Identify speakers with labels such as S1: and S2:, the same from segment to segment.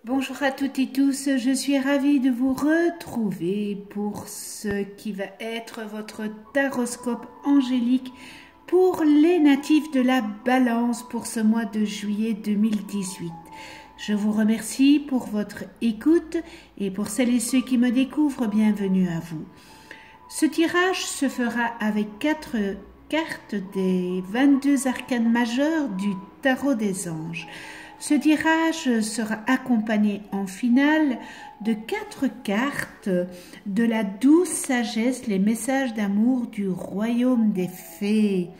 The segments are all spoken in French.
S1: Bonjour à toutes et tous, je suis ravie de vous retrouver pour ce qui va être votre taroscope angélique pour les natifs de la Balance pour ce mois de juillet 2018. Je vous remercie pour votre écoute et pour celles et ceux qui me découvrent, bienvenue à vous. Ce tirage se fera avec 4 cartes des 22 arcanes majeures du tarot des anges. Ce tirage sera accompagné en finale de 4 cartes de la douce sagesse, les messages d'amour du royaume des fées,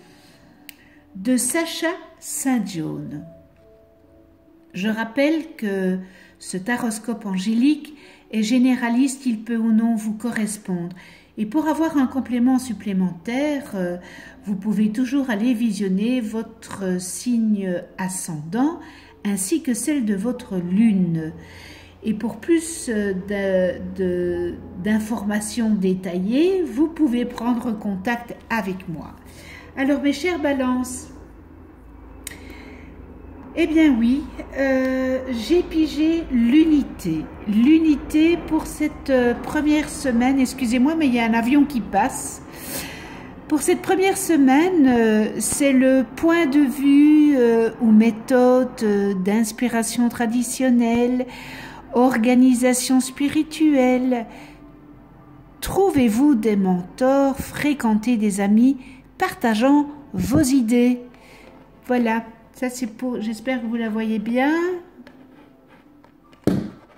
S1: de Sacha St. John. Je rappelle que ce taroscope angélique est généraliste, il peut ou non vous correspondre. Et pour avoir un complément supplémentaire, vous pouvez toujours aller visionner votre signe ascendant ainsi que celle de votre lune. Et pour plus d'informations détaillées, vous pouvez prendre contact avec moi. Alors mes chères balances, eh bien oui, j'ai pigé l'unité. L'unité pour cette première semaine, excusez-moi mais il y a un avion qui passe. Pour cette première semaine, c'est le point de vue ou méthode d'inspiration traditionnelle, organisation spirituelle. Trouvez-vous des mentors, fréquentez des amis, partageant vos idées. Voilà, ça c'est pour, j'espère que vous la voyez bien.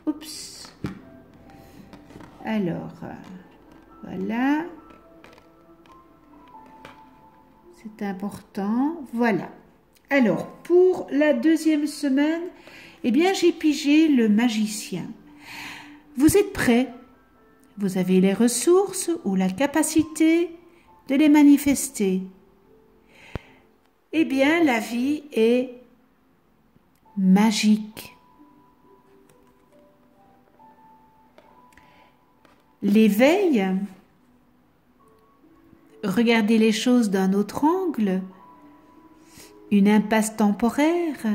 S1: Oups. Alors, voilà. C'est important. Voilà. Alors, pour la deuxième semaine, eh bien, j'ai pigé le magicien. Vous êtes prêts? Vous avez les ressources ou la capacité de les manifester. Eh bien, la vie est magique. L'éveil, regardez les choses d'un autre angle, une impasse temporaire,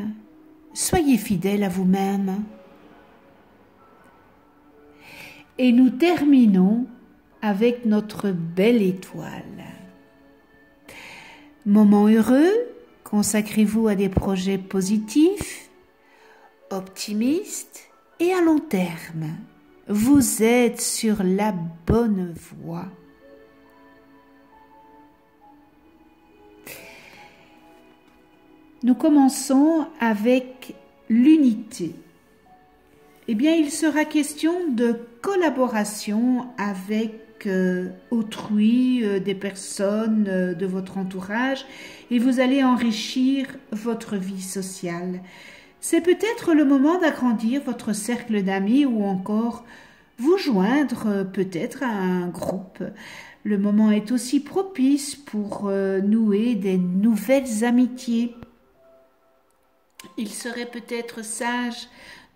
S1: soyez fidèle à vous-même. Et nous terminons avec notre belle étoile. Moment heureux, consacrez-vous à des projets positifs, optimistes et à long terme. Vous êtes sur la bonne voie. Nous commençons avec l'unité. Eh bien, il sera question de collaboration avec autrui, des personnes de votre entourage, et vous allez enrichir votre vie sociale. C'est peut-être le moment d'agrandir votre cercle d'amis ou encore vous joindre peut-être à un groupe. Le moment est aussi propice pour nouer des nouvelles amitiés. Il serait peut-être sage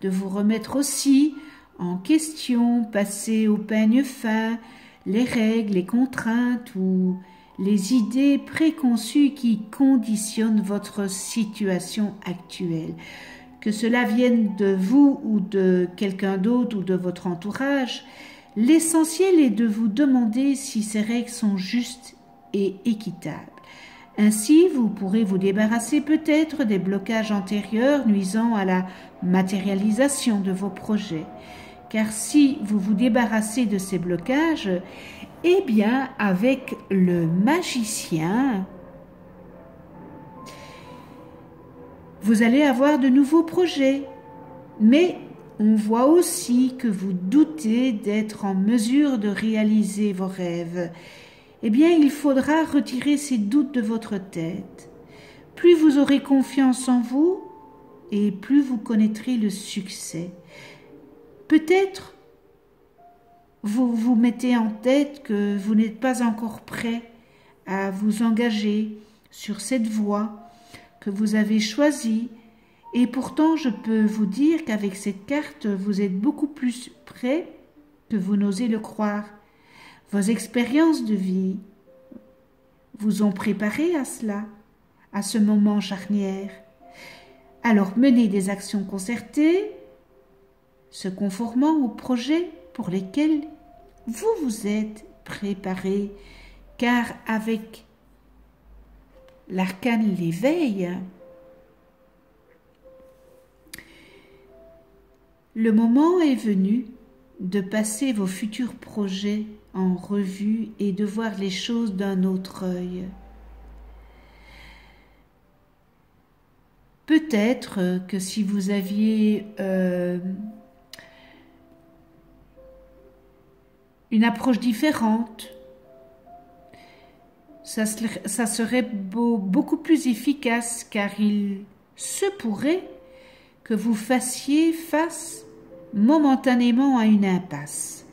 S1: de vous remettre aussi en question, passer au peigne fin, les règles, les contraintes ou les idées préconçues qui conditionnent votre situation actuelle. Que cela vienne de vous ou de quelqu'un d'autre ou de votre entourage, l'essentiel est de vous demander si ces règles sont justes et équitables. Ainsi, vous pourrez vous débarrasser peut-être des blocages antérieurs nuisant à la matérialisation de vos projets. Car si vous vous débarrassez de ces blocages, eh bien, avec le magicien, vous allez avoir de nouveaux projets. Mais on voit aussi que vous doutez d'être en mesure de réaliser vos rêves. Eh bien, il faudra retirer ces doutes de votre tête. Plus vous aurez confiance en vous, et plus vous connaîtrez le succès. Peut-être vous vous mettez en tête que vous n'êtes pas encore prêt à vous engager sur cette voie que vous avez choisie, et pourtant je peux vous dire qu'avec cette carte, vous êtes beaucoup plus prêt que vous n'osez le croire. Vos expériences de vie vous ont préparé à cela, à ce moment charnière. Alors menez des actions concertées, se conformant aux projets pour lesquels vous vous êtes préparé, car avec l'arcane l'éveil, le moment est venu de passer vos futurs projets en revue et de voir les choses d'un autre œil. Peut-être que si vous aviez une approche différente, ça serait beaucoup plus efficace, car il se pourrait que vous fassiez face momentanément à une impasse.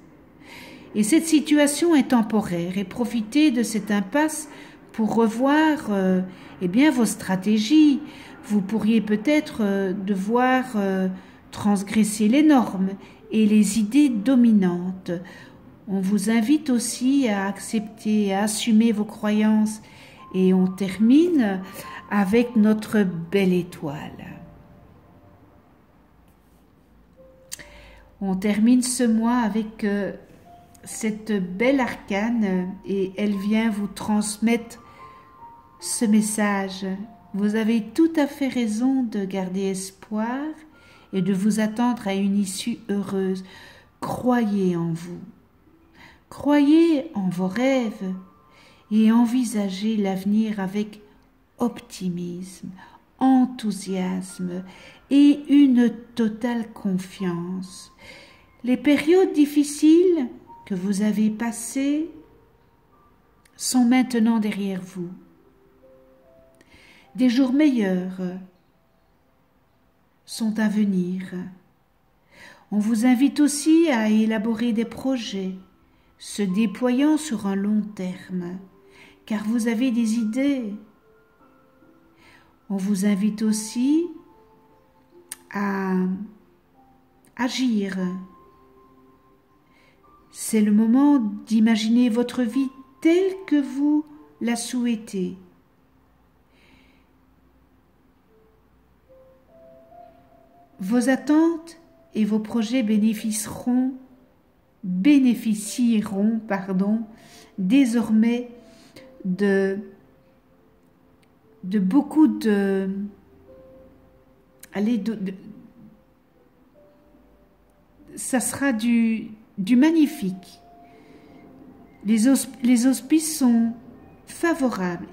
S1: Et cette situation est temporaire, et profitez de cette impasse pour revoir vos stratégies. Vous pourriez peut-être devoir transgresser les normes et les idées dominantes. On vous invite aussi à accepter, à assumer vos croyances. Et on termine avec notre belle étoile. On termine ce mois avec cette belle arcane et elle vient vous transmettre ce message. Vous avez tout à fait raison de garder espoir et de vous attendre à une issue heureuse. Croyez en vous. Croyez en vos rêves et envisagez l'avenir avec optimisme, enthousiasme et une totale confiance. Les périodes difficiles que vous avez passées sont maintenant derrière vous. Des jours meilleurs sont à venir. On vous invite aussi à élaborer des projets se déployant sur un long terme, car vous avez des idées. On vous invite aussi à agir. C'est le moment d'imaginer votre vie telle que vous la souhaitez. Vos attentes et vos projets bénéficieront désormais de beaucoup ça sera du magnifique. Les auspices sont favorables.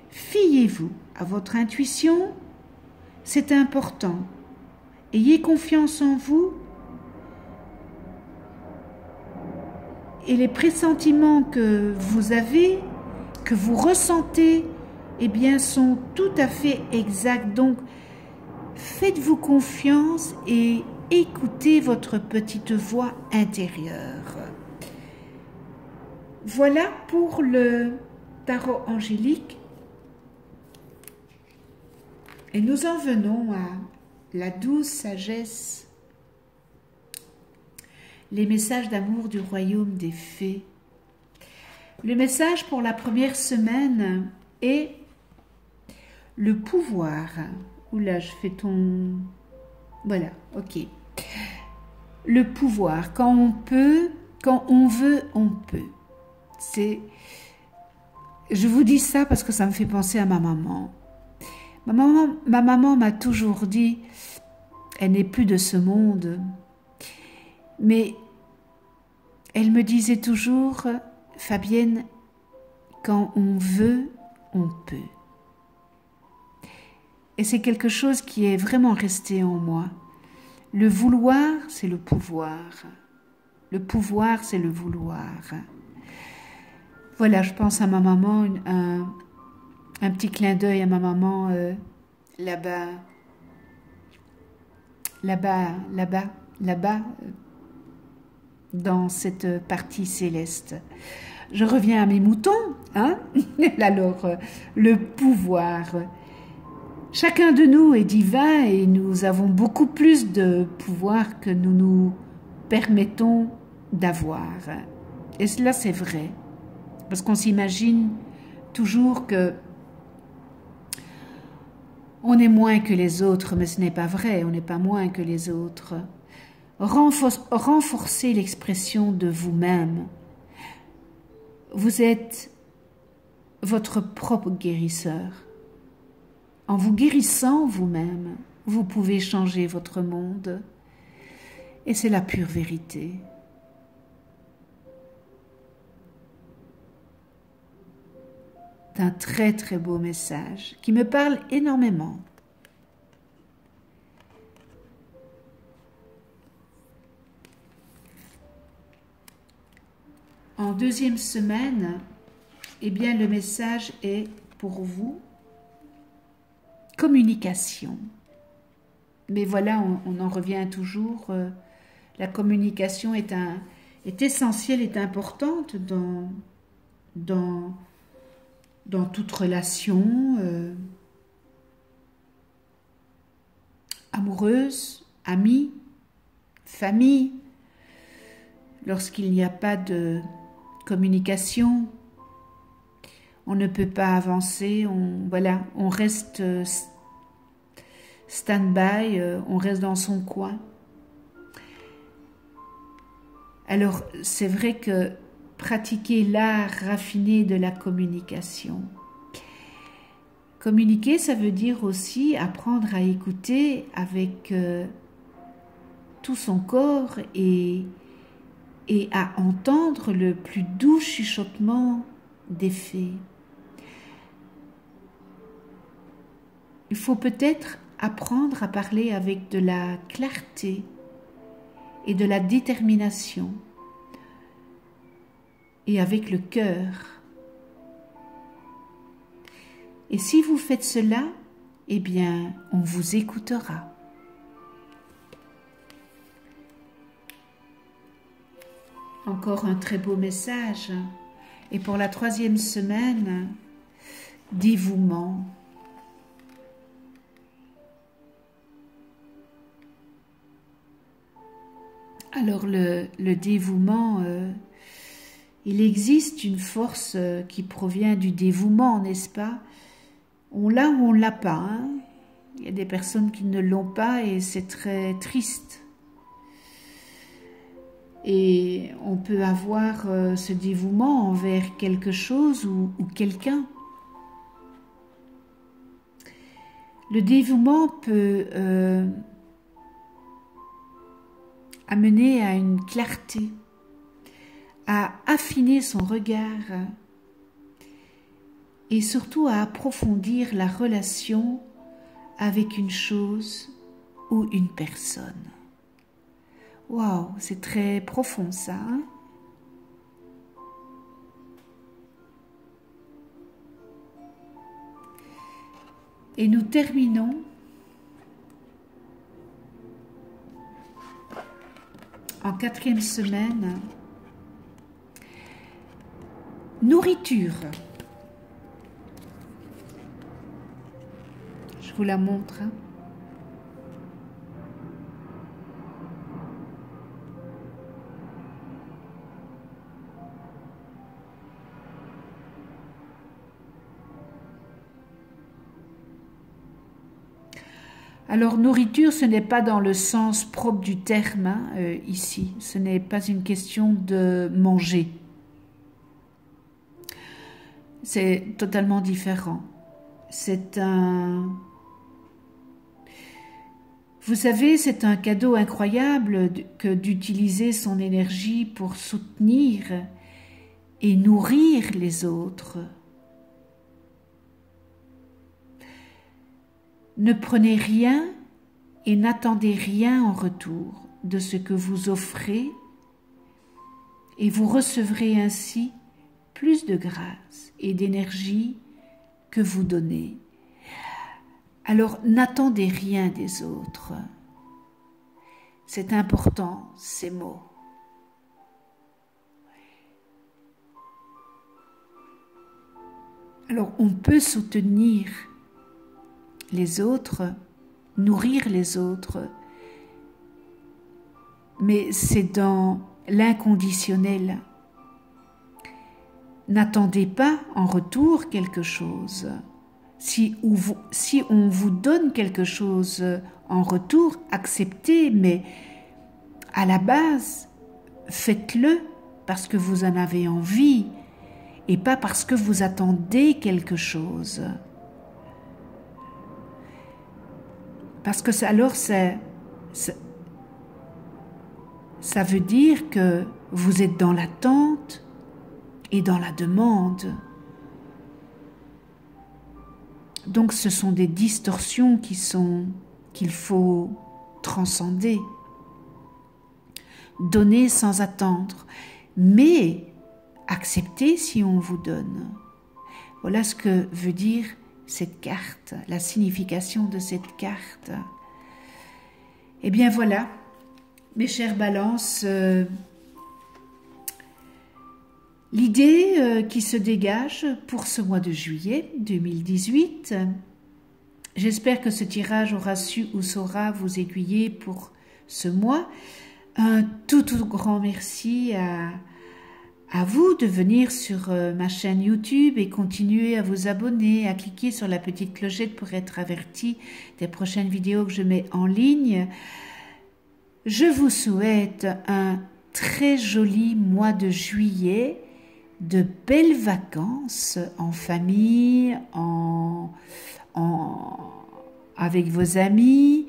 S1: Fiez-vous à votre intuition, c'est important. Ayez confiance en vous et les pressentiments que vous avez, que vous ressentez, sont tout à fait exacts. Donc, faites-vous confiance et écoutez votre petite voix intérieure. Voilà pour le tarot angélique. Et nous en venons à la douce sagesse. Les messages d'amour du royaume des fées. Le message pour la première semaine est le pouvoir. Oula, je fais ton... Voilà, ok. Le pouvoir. Quand on peut, quand on veut, on peut. Je vous dis ça parce que ça me fait penser à ma maman. Ma maman m'a toujours dit, elle n'est plus de ce monde, mais elle me disait toujours, Fabienne, quand on veut, on peut. Et c'est quelque chose qui est vraiment resté en moi. Le vouloir, c'est le pouvoir. Le pouvoir, c'est le vouloir. Voilà, je pense à ma maman, un petit clin d'œil à ma maman là-bas, dans cette partie céleste. Je reviens à mes moutons, hein? Alors, le pouvoir. Chacun de nous est divin et nous avons beaucoup plus de pouvoir que nous nous permettons d'avoir. Et cela, c'est vrai. Parce qu'on s'imagine toujours que on est moins que les autres, mais ce n'est pas vrai, on n'est pas moins que les autres. renforcez l'expression de vous-même. Vous êtes votre propre guérisseur. En vous guérissant vous-même, vous pouvez changer votre monde. Et c'est la pure vérité. C'est un très très beau message qui me parle énormément. En deuxième semaine, eh bien le message est pour vous communication. Mais voilà, on en revient toujours. La communication est essentielle, est importante dans toute relation amoureuse, amie, famille. Lorsqu'il n'y a pas de communication, on ne peut pas avancer, on reste stand-by, on reste dans son coin. Alors, c'est vrai que pratiquer l'art raffiné de la communication. Communiquer, ça veut dire aussi apprendre à écouter avec tout son corps et à entendre le plus doux chuchotement des fées. Il faut peut-être apprendre à parler avec de la clarté et de la détermination et avec le cœur. Et si vous faites cela, eh bien, on vous écoutera. Encore un très beau message. Et pour la troisième semaine, dévouement. Alors le dévouement, il existe une force qui provient du dévouement, n'est-ce pas? On l'a ou on ne l'a pas. Hein? Il y a des personnes qui ne l'ont pas et c'est très triste. Et on peut avoir ce dévouement envers quelque chose ou quelqu'un. Le dévouement peut amener à une clarté, à affiner son regard et surtout à approfondir la relation avec une chose ou une personne. Waouh, c'est très profond ça, hein? Et nous terminons en quatrième semaine. Nourriture. Je vous la montre. Hein. Alors, nourriture, ce n'est pas dans le sens propre du terme hein, ici. Ce n'est pas une question de manger. C'est totalement différent. C'est un... Vous savez, c'est un cadeau incroyable que d'utiliser son énergie pour soutenir et nourrir les autres. Ne prenez rien et n'attendez rien en retour de ce que vous offrez et vous recevrez ainsi plus de grâce et d'énergie que vous donnez. Alors n'attendez rien des autres. C'est important, ces mots. Alors on peut soutenir les autres, nourrir les autres, mais c'est dans l'inconditionnel. N'attendez pas en retour quelque chose. Si on vous donne quelque chose en retour, acceptez, mais à la base, faites-le parce que vous en avez envie et pas parce que vous attendez quelque chose. Parce que ça veut dire que vous êtes dans l'attente et dans la demande. Donc ce sont des distorsions qu'il faut transcender. Donner sans attendre, mais accepter si on vous donne. Voilà ce que veut dire cette carte, la signification de cette carte. Eh bien voilà, mes chères balances, l'idée qui se dégage pour ce mois de juillet 2018. J'espère que ce tirage aura su ou saura vous aiguiller pour ce mois. Un tout grand merci à vous de venir sur ma chaîne YouTube et continuer à vous abonner, à cliquer sur la petite clochette pour être averti des prochaines vidéos que je mets en ligne. Je vous souhaite un très joli mois de juillet, de belles vacances en famille, avec vos amis,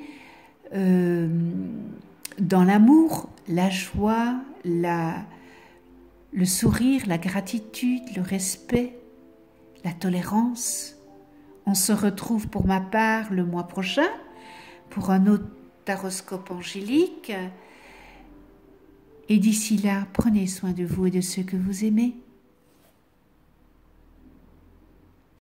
S1: dans l'amour, la joie, le sourire, la gratitude, le respect, la tolérance. On se retrouve pour ma part le mois prochain pour un autre taroscope angélique. Et d'ici là, prenez soin de vous et de ceux que vous aimez.